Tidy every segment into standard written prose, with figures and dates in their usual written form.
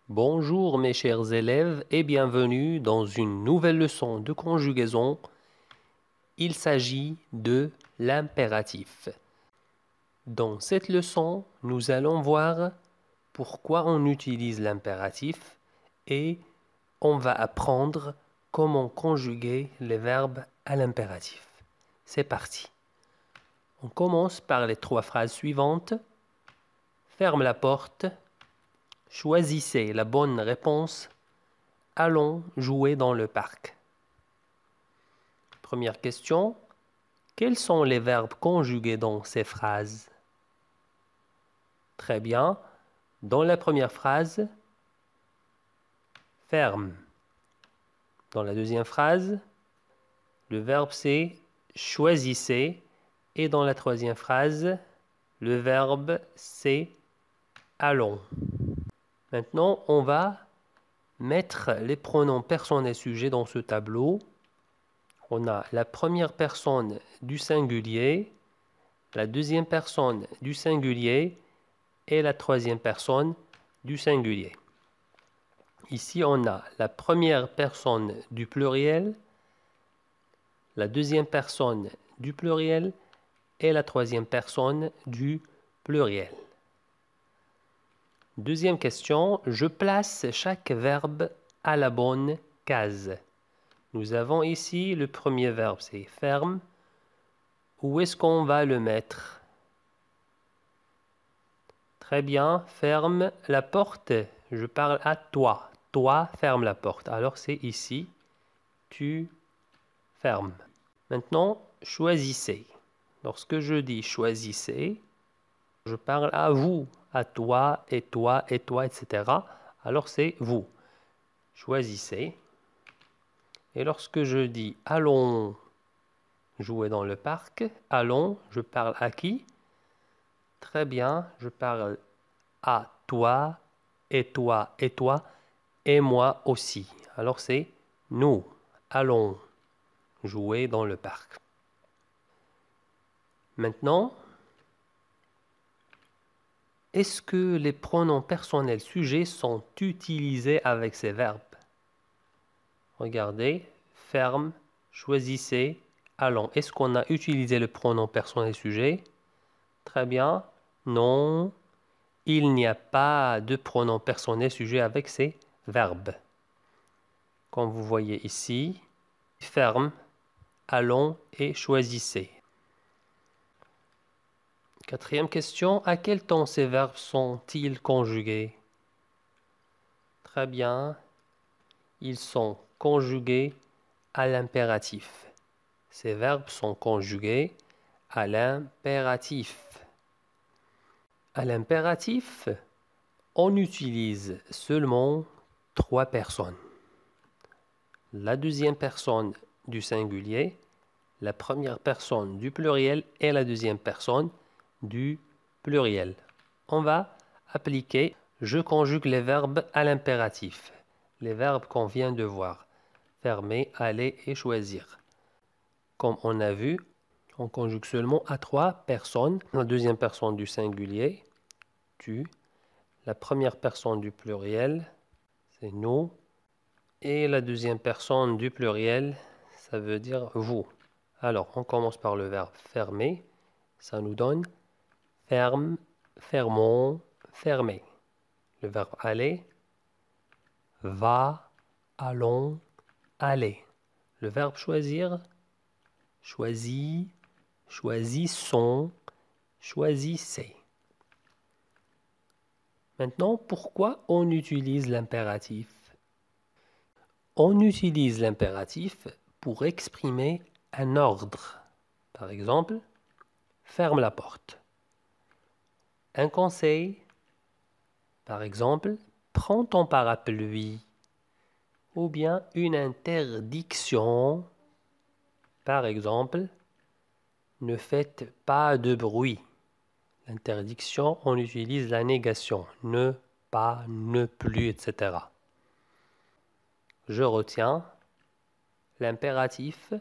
Bonjour mes chers élèves et bienvenue dans une nouvelle leçon de conjugaison. Il s'agit de l'impératif. Dans cette leçon, nous allons voir pourquoi on utilise l'impératif et on va apprendre comment conjuguer les verbes à l'impératif. C'est parti. On commence par les trois phrases suivantes. Ferme la porte. Choisissez la bonne réponse. Allons jouer dans le parc. Première question. Quels sont les verbes conjugués dans ces phrases? Très bien. Dans la première phrase, ferme. Dans la deuxième phrase, le verbe c'est choisissez. Et dans la troisième phrase, le verbe c'est allons. Maintenant, on va mettre les pronoms personnels sujets dans ce tableau. On a la première personne du singulier, la deuxième personne du singulier et la troisième personne du singulier. Ici, on a la première personne du pluriel, la deuxième personne du pluriel et la troisième personne du pluriel. Deuxième question, je place chaque verbe à la bonne case. Nous avons ici le premier verbe, c'est ferme. Où est-ce qu'on va le mettre? Très bien, ferme la porte. Je parle à toi. Toi, ferme la porte. Alors c'est ici. Tu fermes. Maintenant, choisissez. Lorsque je dis choisissez, je parle à vous, à toi, et toi, et toi, etc. Alors c'est vous. Choisissez. Et lorsque je dis allons jouer dans le parc, allons, je parle à qui? Très bien, je parle à toi, et toi, et toi, et moi aussi. Alors c'est nous allons jouer dans le parc. Maintenant, est-ce que les pronoms personnels sujets sont utilisés avec ces verbes? Regardez, ferme, choisissez, allons. Est-ce qu'on a utilisé le pronom personnel sujet? Très bien. Non, il n'y a pas de pronom personnel sujet avec ces verbes. Comme vous voyez ici, ferme, allons et choisissez. Quatrième question, à quel temps ces verbes sont-ils conjugués? Très bien, ils sont conjugués à l'impératif. Ces verbes sont conjugués à l'impératif. À l'impératif, on utilise seulement trois personnes. La deuxième personne du singulier, la première personne du pluriel et la deuxième personne du pluriel. On va appliquer je conjugue les verbes à l'impératif. Les verbes qu'on vient de voir. Fermer, aller et choisir. Comme on a vu, on conjugue seulement à trois personnes. La deuxième personne du singulier, tu. La première personne du pluriel, c'est nous. Et la deuxième personne du pluriel, ça veut dire vous. Alors, on commence par le verbe fermer. Ça nous donne ferme, fermons, fermer. Le verbe aller, va, allons, aller. Le verbe choisir, choisis, choisissons, choisissez. Maintenant, pourquoi on utilise l'impératif? On utilise l'impératif pour exprimer un ordre. Par exemple, ferme la porte. Un conseil, par exemple, prends ton parapluie. Ou bien une interdiction, par exemple, ne faites pas de bruit. L'interdiction, on utilise la négation, ne pas, ne plus, etc. Je retiens l'impératif,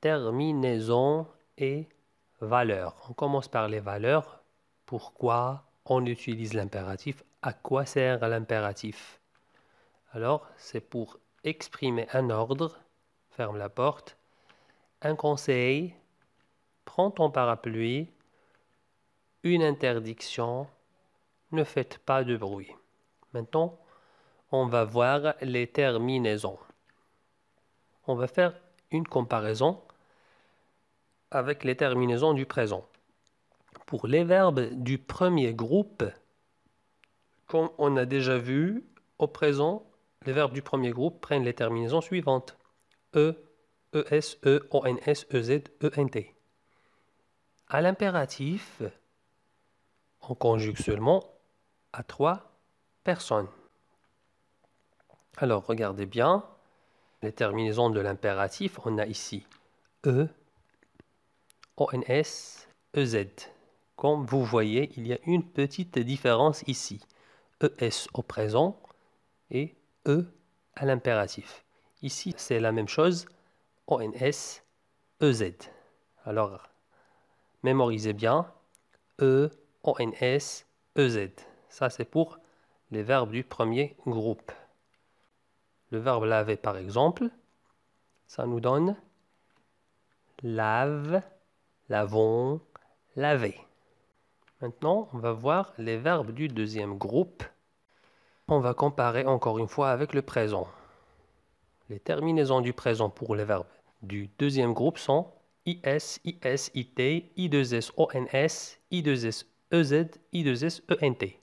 terminaison et valeur. On commence par les valeurs. Pourquoi on utilise l'impératif À quoi sert l'impératif? Alors, c'est pour exprimer un ordre, ferme la porte, un conseil, prends ton parapluie, une interdiction, ne faites pas de bruit. Maintenant, on va voir les terminaisons. On va faire une comparaison avec les terminaisons du présent. Pour les verbes du premier groupe, comme on a déjà vu, au présent, les verbes du premier groupe prennent les terminaisons suivantes. E, ES, E, ONS, EZ, ENT. À l'impératif, on conjugue seulement à 3 personnes. Alors, regardez bien, les terminaisons de l'impératif, on a ici E, ONS, EZ. Comme vous voyez, il y a une petite différence ici. ES au présent et E à l'impératif. Ici, c'est la même chose, ONS, EZ. Alors, mémorisez bien, E, ONS, EZ. Ça, c'est pour les verbes du premier groupe. Le verbe laver, par exemple, ça nous donne lave, lavons, laver. Maintenant, on va voir les verbes du deuxième groupe. On va comparer encore une fois avec le présent. Les terminaisons du présent pour les verbes du deuxième groupe sont IS, IS, IT, I2S, ONS, I2S, EZ, I2S, ENT.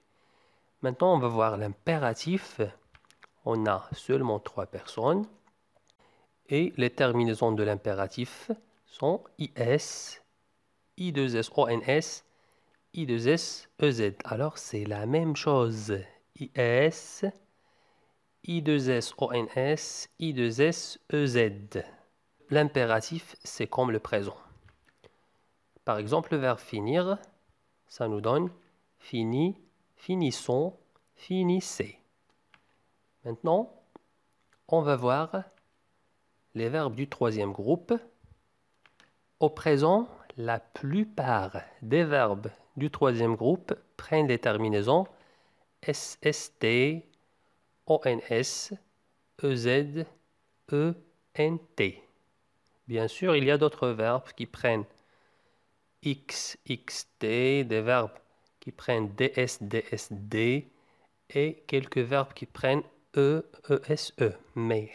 Maintenant, on va voir l'impératif. On a seulement 3 personnes. Et les terminaisons de l'impératif sont IS, I2S, ONS, I2S, EZ. Alors, c'est la même chose. IS, I2S, ONS, I2S, EZ. L'impératif, c'est comme le présent. Par exemple, le verbe finir, ça nous donne fini, finissons, finissez. Maintenant, on va voir les verbes du troisième groupe. Au présent, la plupart des verbes du troisième groupe prennent les terminaisons SST, ONS, EZ, ENT. Bien sûr, il y a d'autres verbes qui prennent X, XT, des verbes qui prennent DS, DSD et quelques verbes qui prennent E, ESE. Mais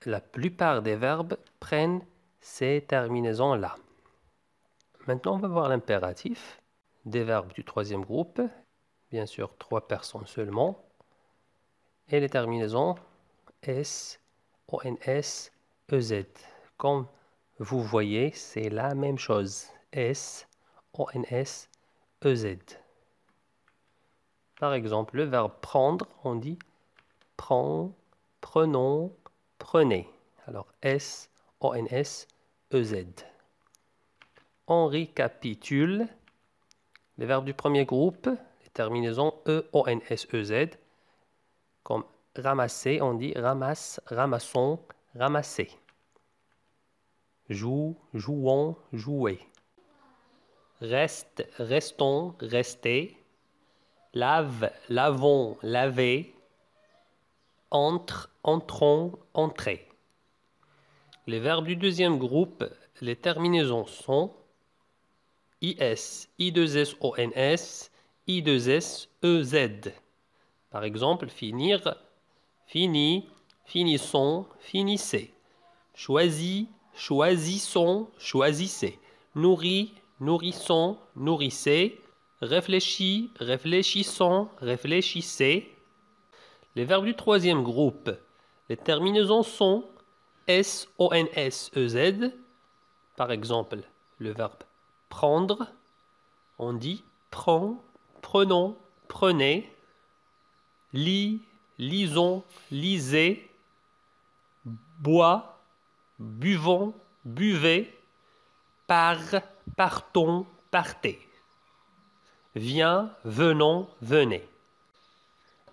la plupart des verbes prennent ces terminaisons-là. Maintenant, on va voir l'impératif des verbes du troisième groupe. Bien sûr, 3 personnes seulement. Et les terminaisons S, ONS, EZ. Comme vous voyez, c'est la même chose. S, ONS, EZ. Par exemple, le verbe prendre, on dit prends, prenons, prenez. Alors S, ONS, EZ. On récapitule les verbes du premier groupe, les terminaisons E, ONS, EZ. Comme ramasser, on dit ramasse, ramassons, ramasser. Joue, jouons, jouer. Reste, restons, rester. Lave, lavons, laver. Entre, entrons, entrer. Les verbes du deuxième groupe, les terminaisons sont IS, I2S, ONS, I2S, EZ. Par exemple, finir, fini, finissons, finissez. Choisis, choisissons, choisissez. Nourris, nourrissons, nourrissez. Réfléchis, réfléchissons, réfléchissez. Les verbes du troisième groupe, les terminaisons sont S, ONS, EZ. Par exemple, le verbe prendre, on dit prends, prenons, prenez. Lis, lisons, lisez. Bois, buvons, buvez. Pars, partons, partez. Viens, venons, venez.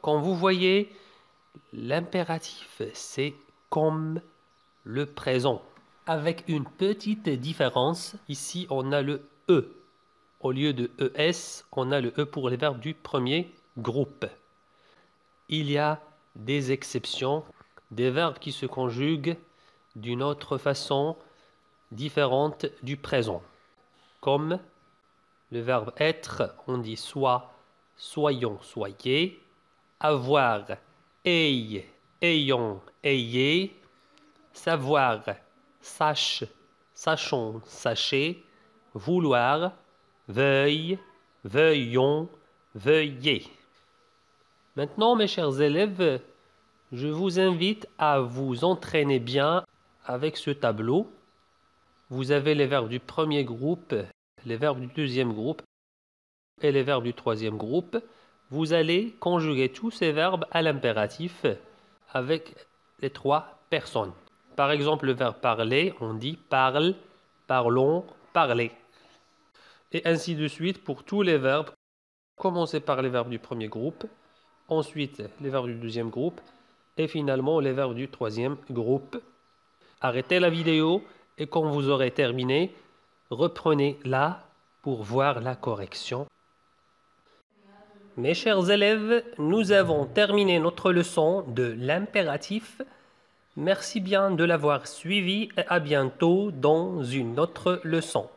Quand vous voyez, l'impératif, c'est comme le présent. Avec une petite différence, ici on a le E. Au lieu de ES, on a le E pour les verbes du premier groupe. Il y a des exceptions, des verbes qui se conjuguent d'une autre façon différente du présent. Comme le verbe être, on dit soit, soyons, soyez. Avoir, aie, ayons, ayez. Savoir, sache, sachons, sachez. Vouloir, veuille, veuillons, veuillez. Maintenant, mes chers élèves, je vous invite à vous entraîner bien avec ce tableau. Vous avez les verbes du premier groupe, les verbes du deuxième groupe et les verbes du troisième groupe. Vous allez conjuguer tous ces verbes à l'impératif avec les trois personnes. Par exemple, le verbe parler, on dit parle, parlons, parlez. Et ainsi de suite pour tous les verbes. Commencez par les verbes du premier groupe, ensuite les verbes du deuxième groupe et finalement les verbes du troisième groupe. Arrêtez la vidéo et quand vous aurez terminé, reprenez-la pour voir la correction. Mes chers élèves, nous avons terminé notre leçon de l'impératif. Merci bien de l'avoir suivi et à bientôt dans une autre leçon.